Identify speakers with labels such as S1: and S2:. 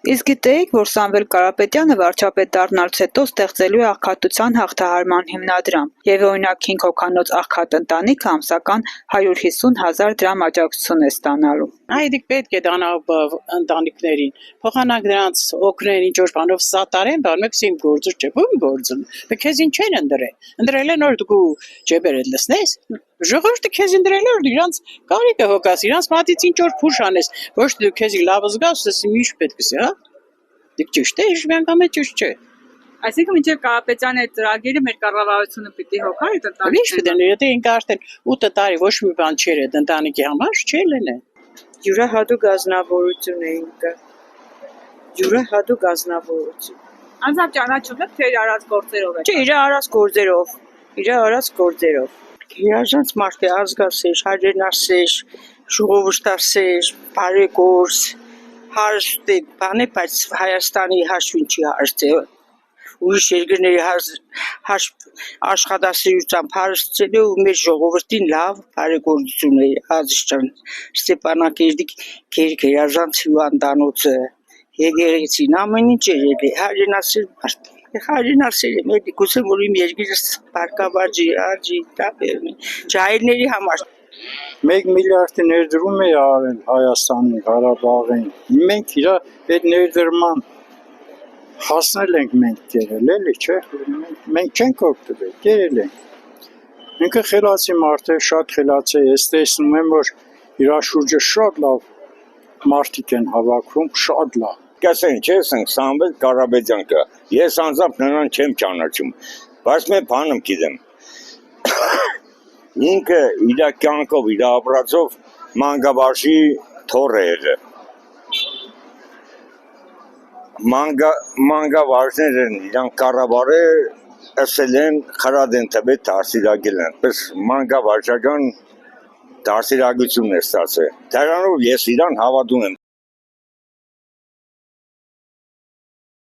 S1: Իսկ գիտեիք, որ Սամվել Կարապետյանը վարչապետ դառնալուց հետո ստեղծելու է աղքատության հաղթահարման հիմնադրամ և օրինակ 5 հոգանոց աղքատ ընտանիքը ամսական 150,000 դրամ աջակցություն է ստանալու։
S2: Այդ պետք է դանալ ընտանիքներին, փոխանակ նրանց օգնել ինչ-որ բանով սատարեն, բան իմ գործը չէ, ո՞ւմ գործը։ Դե քեզին չեն ընտրել են որ դու ջեբերդ լսնես։ Ժողովուրդը քեզ ընտրել է որ իրանց կարիքը հոգաս, իրանց մատից ինչ-որ փուշ անես, ոչ թե դու քեզի լավ զգաս, ասես ինչ պետք է, հա։ Դիք ճիշտ է, միանգամից ճիշտ չէ։
S1: Այսինքն մինչև Կարապետյանի այդ ծրագիրը մեր կառավարությունը պիտի հոգա այդ ընտանիքներին։
S2: Ինչ պետք է, եթե ինքը արդեն 8 տարի ոչ մի բան չէր այդ ընտանիքի համար, չէ լինե։
S3: Յուրահատուկ ազնվորություն է ինքը։ Յուրահատուկ ազնվորություն։
S1: Անձամբ ճանաչում եք, թե իր արած գործերով է։
S3: Չէ, իր արած գործերով։ Հիաժանց մարդ է, ազգասեր, հայրենասեր, ժողովրդասեր, բարեգործ, հարուստ է, բան է, բայց Հայաստանի հաշվին չի հարստել։ Ուրիշ երկրների աշխատասիրությամբ հարստել է ու մեր ժողովրդին լավ բարեգործություն է Ազիզյան Ստեփանակերտի գերազանց հիվանդանոցը, եկեղեցին, ամեն ինչ էր ելի, հայրենասեր մարդ։ Հայրենասեր եմ, էլի գուցե որ իմ երկիրս բարգավաճի, աճի, դա բերմի, ջահելների համար։
S4: 1 միլիարդի ներդրում է արել Հայաստանի, Ղարաբաղին։ Մենք իր այդ ներդրման հասնել ենք մենք կերել, էլի չէ, մենք չենք օգտվել, կերել ենք։ Ինքը խելացի մարդ է, շատ խելացի է, ես տեսնում եմ, որ իր շուրջը շատ լավ մարդիկ են հավաքվում, շատ լավ։
S5: Կասեն, չեսենք Սամվել Կարապետյան կա, ես անձամբ նրան չեմ ճանաչում, բայց მე բանը գիտեմ։ Ինքը իր կյանքով, իր ապրածով մանկավարժի թոռ է եղել։ Մանկավարժներ են իրանք կառավարը ասել են խրատ են տվել դասիրակել են, պես մանկավարժական դասիրակություն է ստացել։ Դրանով ես իրան հավատում եմ։